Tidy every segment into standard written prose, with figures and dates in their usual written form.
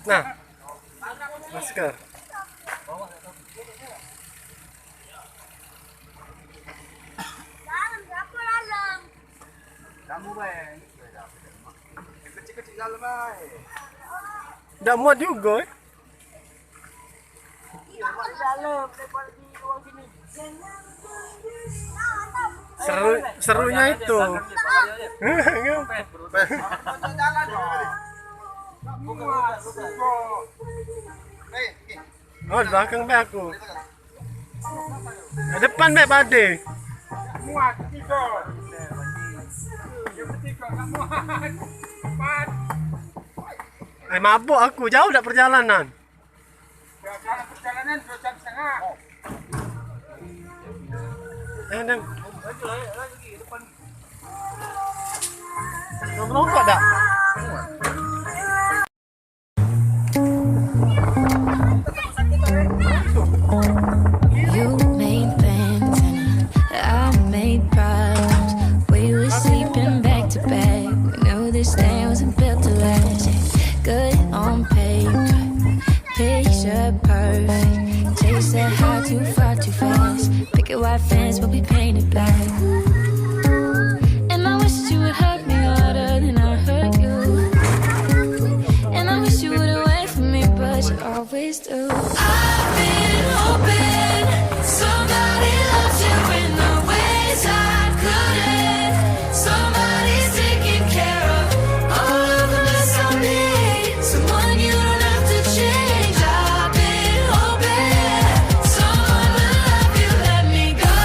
Nah, masker. Kamu baik. Kecil-kecil dalam baik. Dah muat juga. Dalam, lepas di luar sini. Serunya itu. Oh, di belakang be aku. Depan be pade. Muat tiga. Yang ketiga tak muat. Empat. Mabuk aku, jauh dak perjalanan. Dalam perjalanan 2 jam setengah. Dan merokok dak? You made plans and I made problems. We were sleeping back to back. We knew this thing wasn't built to last. Good on paper, picture perfect. Chase that high too far too fast. Picket white fence, but we painted black. And I wish you would hurt me harder than I hurt you. And I wish you wouldn't wait for me, but you always do. I've been hoping somebody loves you in the ways I couldn't. Somebody's taking care of all of the mess I made. Someone you don't have to change. I've been hoping someone will love you, let me go.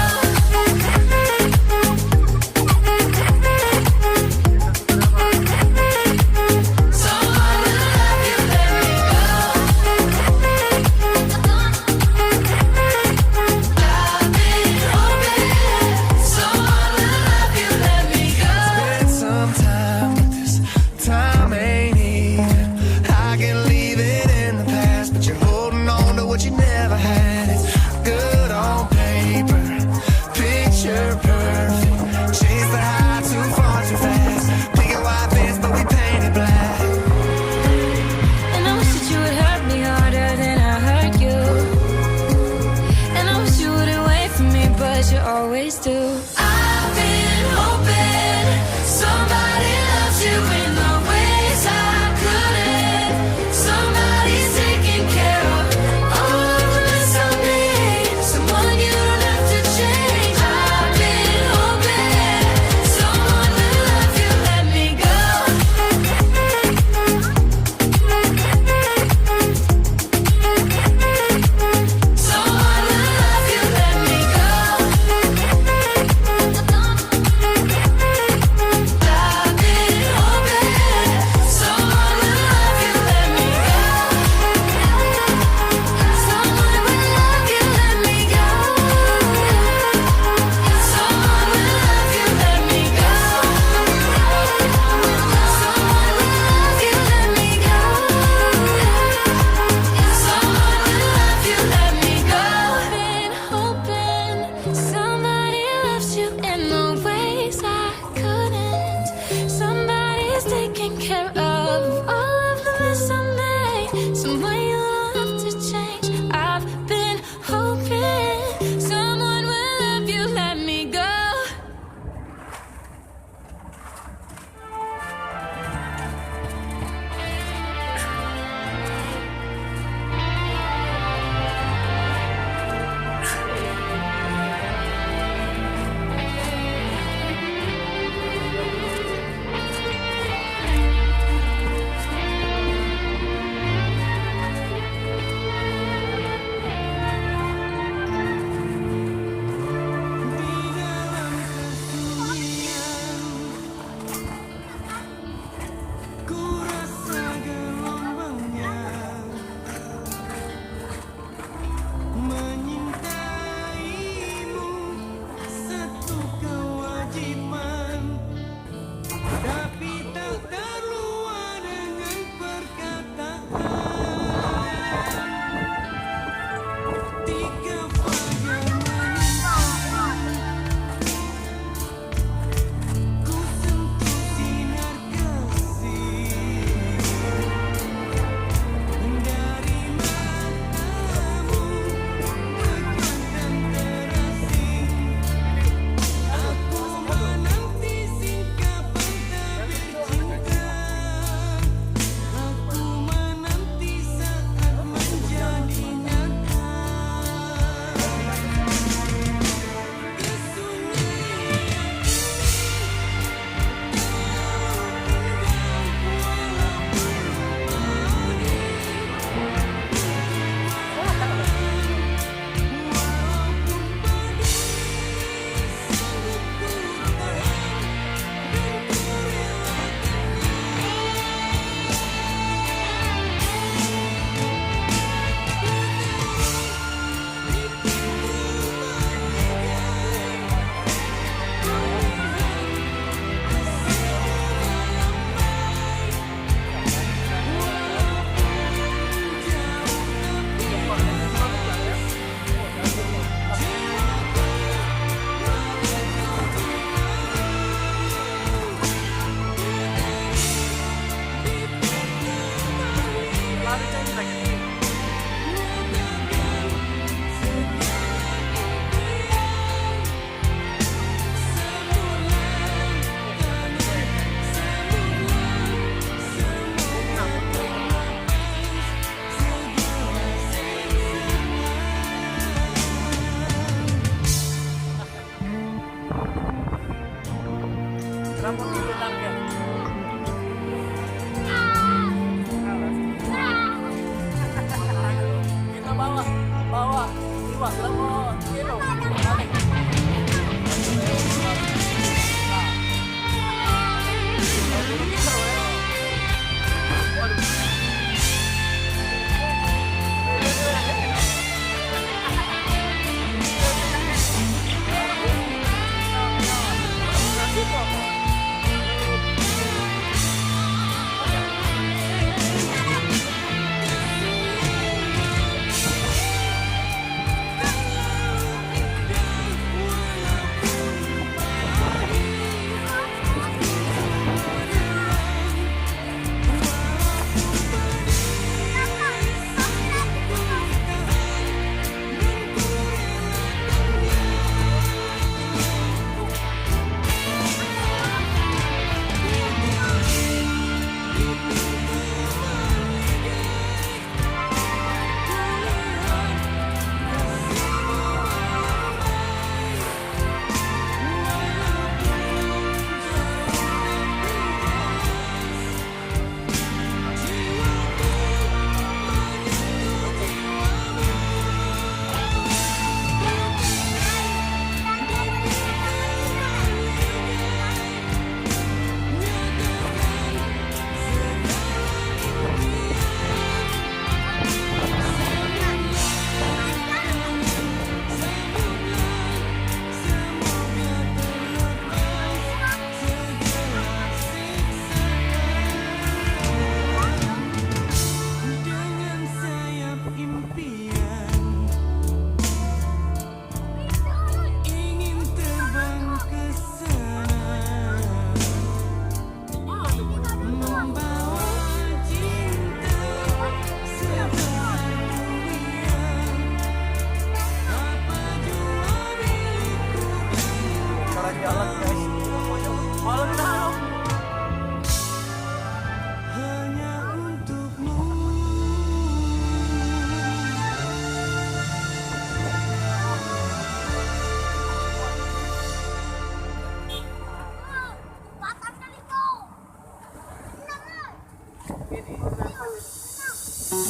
Dia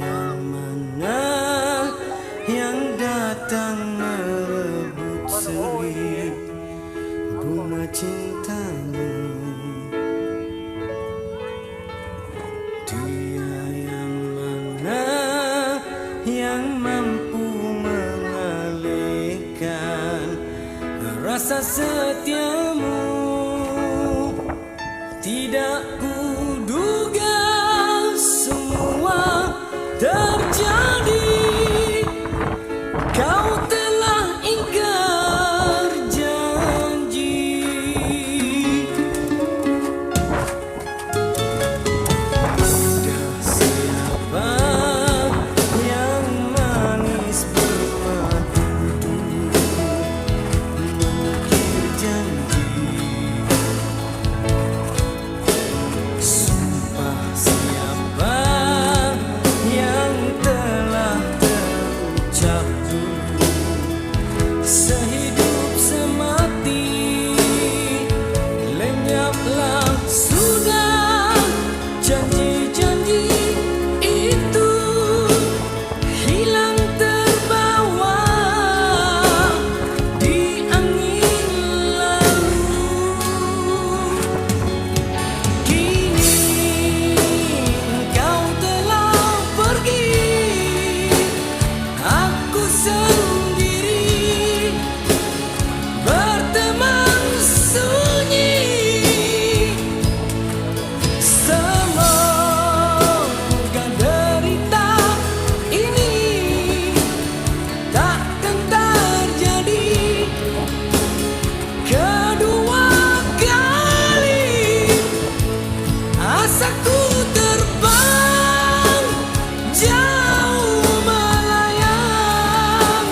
yang mana yang datang merebut selip bunga cintamu. Dia yang mana yang mampu mengalihkan rasa setiamu. Tidak kuduga semua terjadi. Kau telah ingkar janji. Sudah siapa yang manis bermadu mengukir janji. Sumpah siapa yang telah terucap dulu. Sehidup semati lenyaplah sudah janji-janji itu, hilang terbawa di angin lalu. Kini kau telah pergi, aku sendiri berteman sunyi. Semoga derita ini takkan terjadi kedua kali. Asaku terbang jauh melayang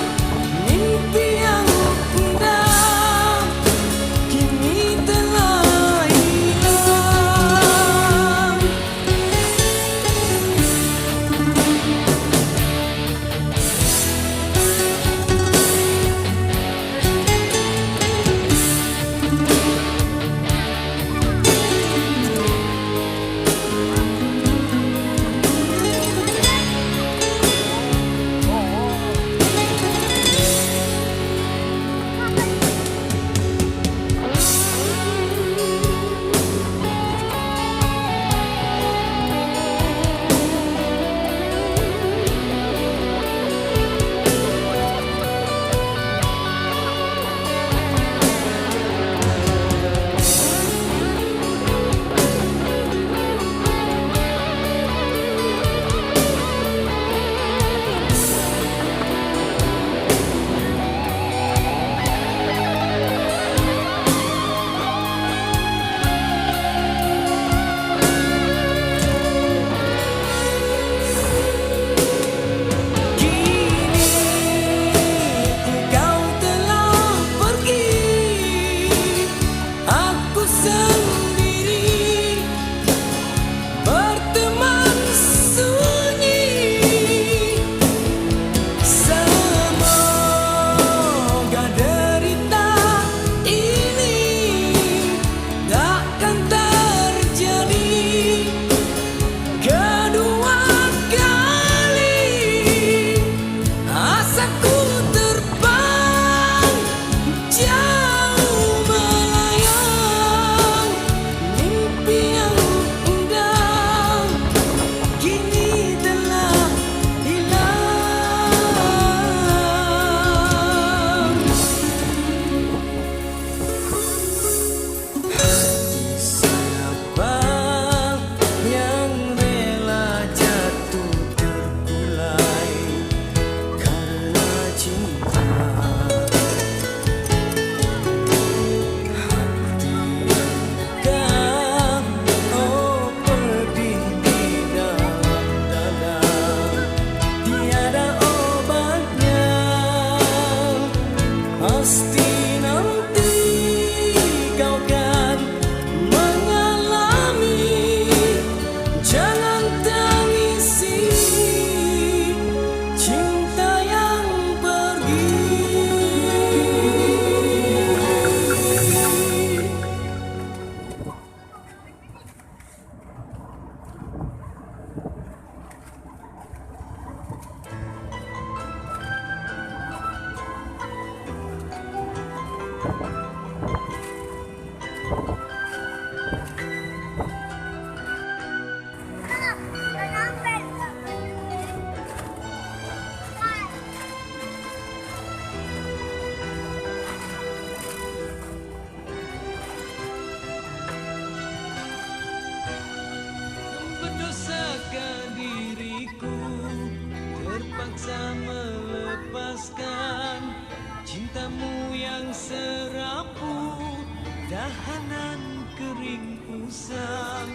Dahanan kering usang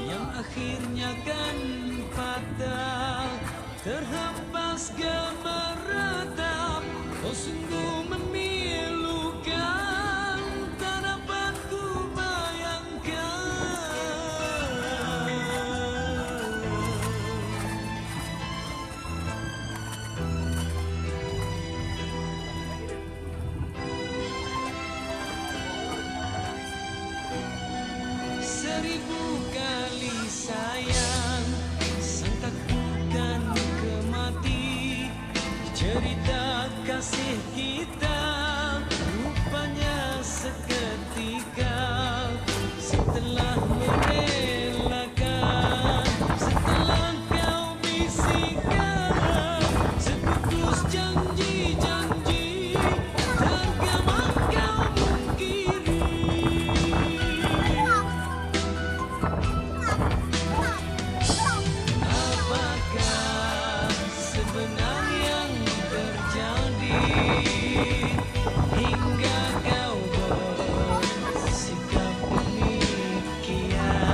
yang akhirnya kan patah, terhempas gambar ratap. Oh sungguh memilukan, tak dapat ku bayangkan. Seribu kali sayang, sangka bukan kemati. Cerita kasih kita rupanya seketika, setelah merelakan, setelah kau bisikkan seputus janji-janji, tergama kau mungkiri. Apakah sebenarnya yang terjadi hingga kau bersikap demikian,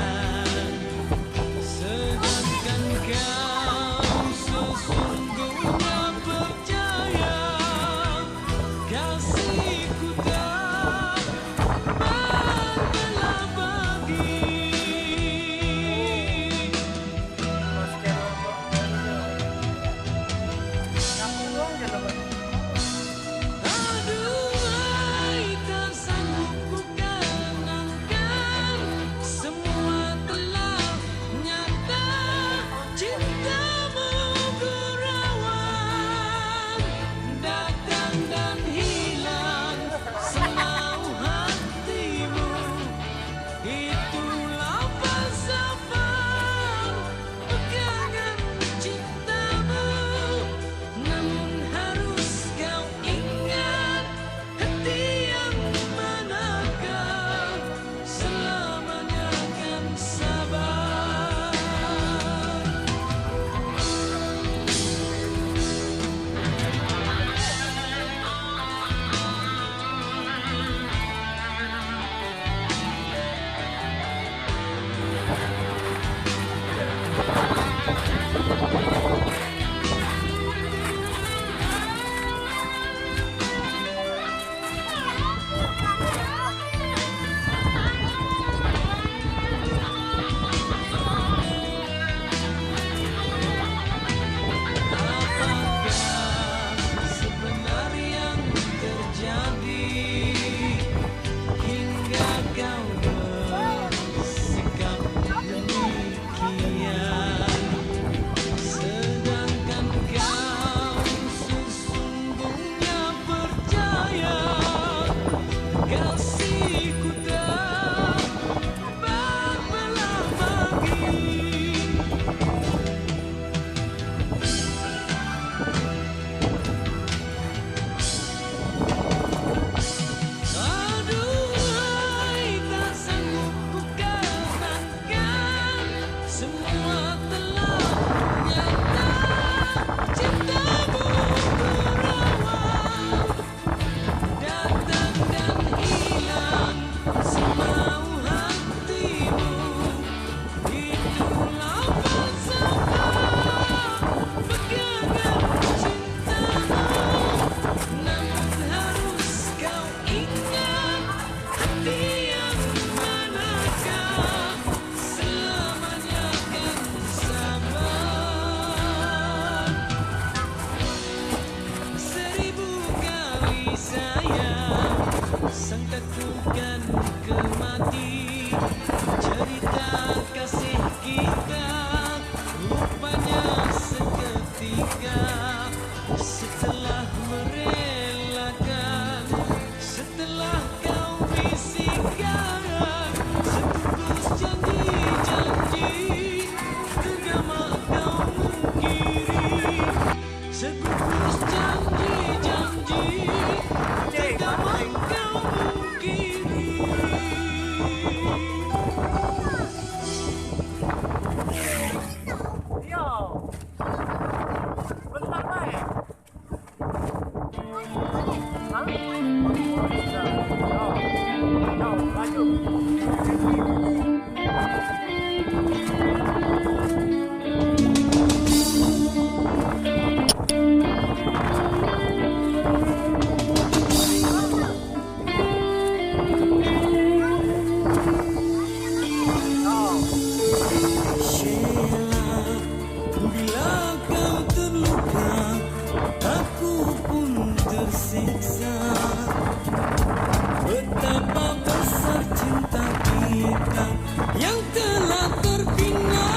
sedangkan kau sesungguhnya percaya kasihku tak berbelah bagi. Aduhai, tak sanggup ku kenangkan, semua telah nyata. Cintamu ku rawat, datang dan hilang semau hatimu. Itulah falsafah pegangan cintamu. Namun harus kau ingat, hati yang manakah selamanya akan sabar. Apakah sebenarnya yang terjadi hingga kau bersikap demikian, sedangkan kau sesungguhnya percaya kasihku tak berbelah bagi. Aduhai, tak sanggup ku kenangkan, semua telah nyata. Cintamu ku rawat, datang dan hilang semau hatimu. Itulah falsafah pegangan cintamu. Namun harus kau ingat, hati yang manakah selamanya akan sabar. Seribu kali sayang, sangka ku kan kemati. Cerita kasih kita rupanya seketika, setelah merelakan, setelah kau bisikkan seputus janji-janji, tergama kau mungkiri. Seputus janji-janji, tergama kau mungkiri. Yo. Bentar baik. Hah? Yo. Sheila, bila kau terluka, aku pun tersiksa. Betapa besar cinta kita yang telah terbina,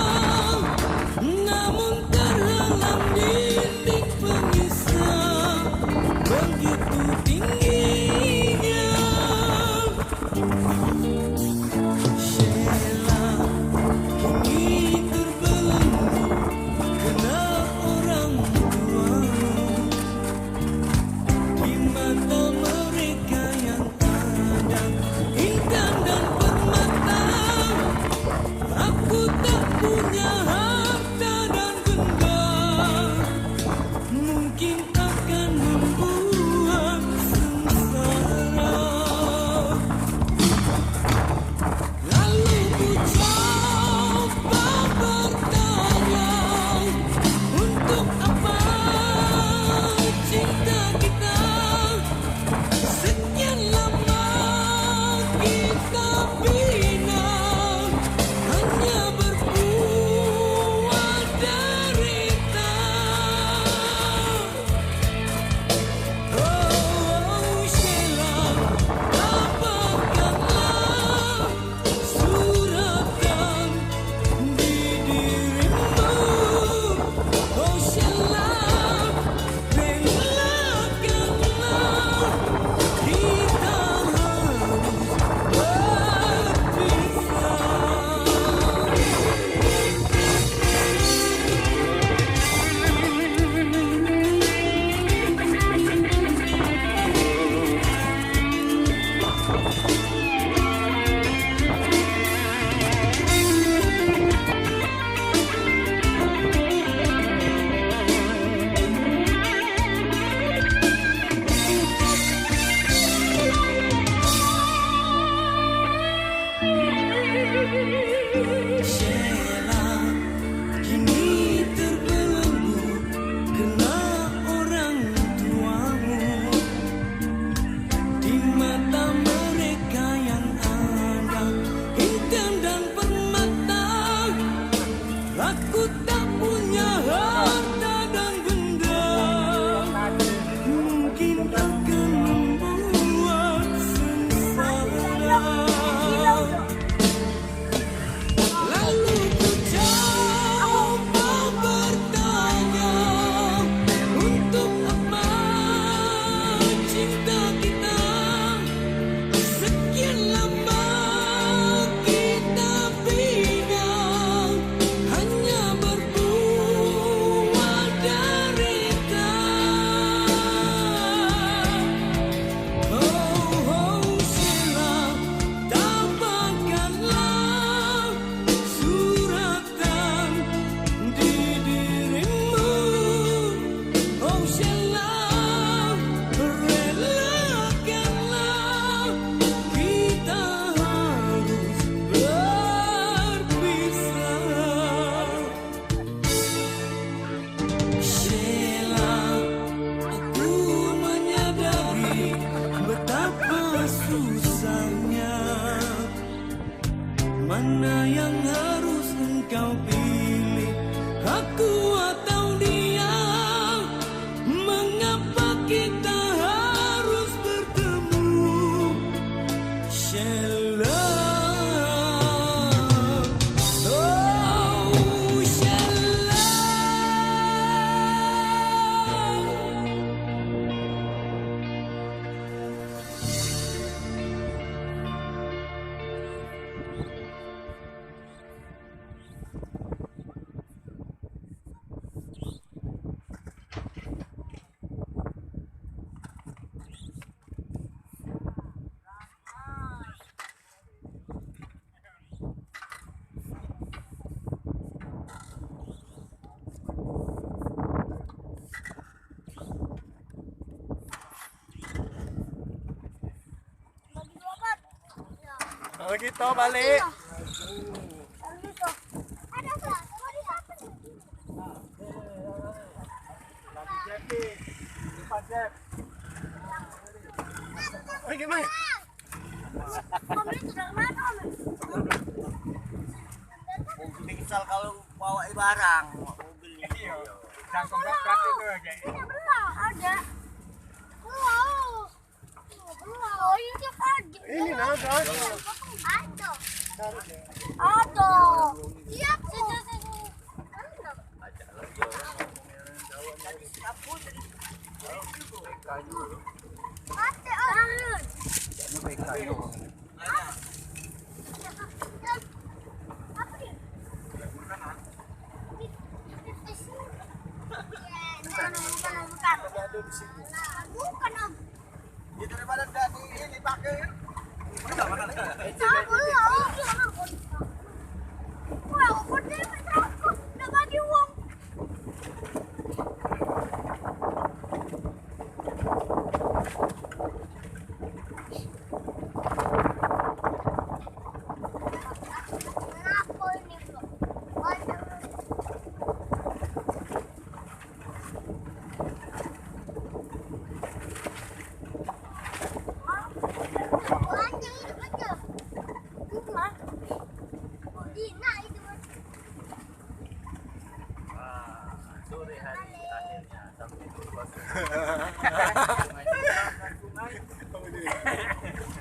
namun terhalang dinding pengisah begitu tingginya. Sheila, kini terbelenggu kena orang tuamu. Di mata mereka yang ada intan dan permata, aku tak punya harta dan benda, mungkin akan membuat sengsara. Lalu ku coba bertanya, untuk apa cinta kita? Sekian lama kita bina, hanya berbuat derita. Oh Sheila, dapatkanlah suratan di dirimu. Oh Sheila, relakanlah kita harus berpisah. Sheila, kini terbelenggu kena orang tuamu. Di mata mereka yang ada intan dan permata, aku tak punya harta dan benda, mungkin akan membuat sengsara. Lalu ku coba bertanya, untuk apa cinta kita? Sekian lama kita bina, hanya berbuat derita. Oh Sheila, dapatkanlah suratan di dirimu. Oh Sheila, relakanlah kita harus berpisah. Sheila, aku menyadari betapa susahnya. Mana yang harus engkau pilih, aku atau dia? Mengapa kita harus bertemu? Sheila, oh Sheila. Oh gitu balik. Ada kelas, mau di siapa nih? Lagi jadi. Cepat Jep. Oh gimana? Om itu dari mana Om? Misal kalau bawa barang mobilnya. Iya. Jangan kebrak itu aja. Ini belum ada. Belum. Belum. Oh ini ada. Ini naga. Ada. Ada. Iya situ. Bukan Om. Ya daripada enggak di ini pakai. Sore hari akhirnya sampai di pos.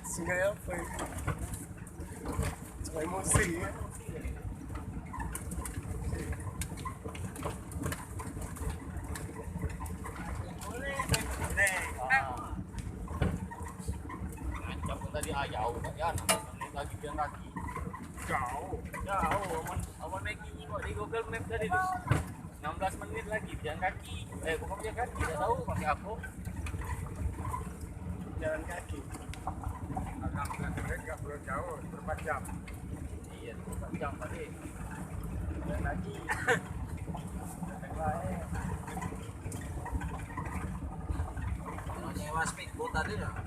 Sungai apa ini? Sungai Musi ya? Ngancam pun tadi jauh tak ya, 6 menit lagi jalan kaki. Jauh. Jauh, aman naik kok di Google Maps tadi tu. 16 menit lagi jalan kaki. Bukan jalan kaki, tak tahu pakai apa. Jalan kaki. Agak belum jauh, 4 jam. Iya, 4 jam tadi. Jalan kaki. Mau nyewa speedboat tadi enggak?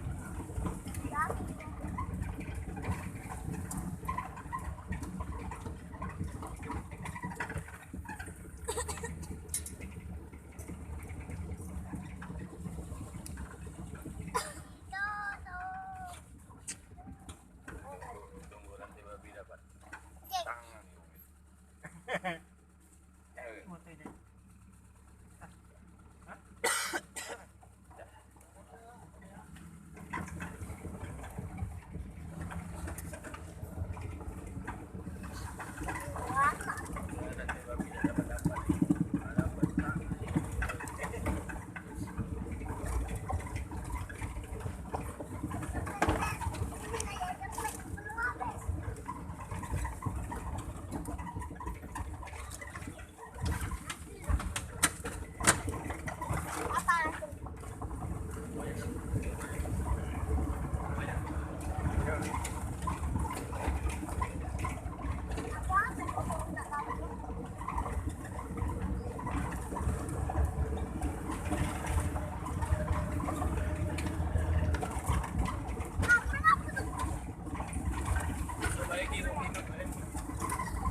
Tunggu nanti babi dapat tangan. Nanti babi dapat tangan.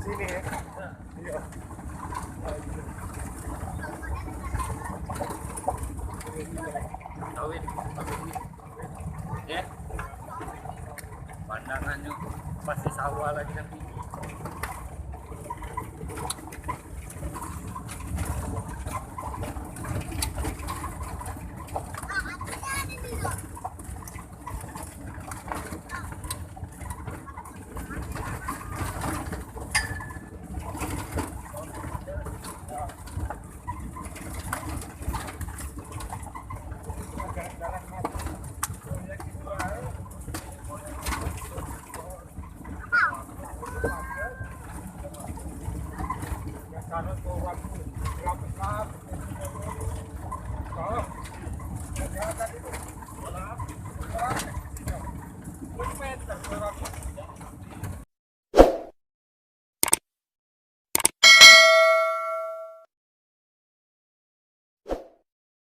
Sini ya? Iya. Kawin, ya. Pandangannya pasti sawah lagi nanti.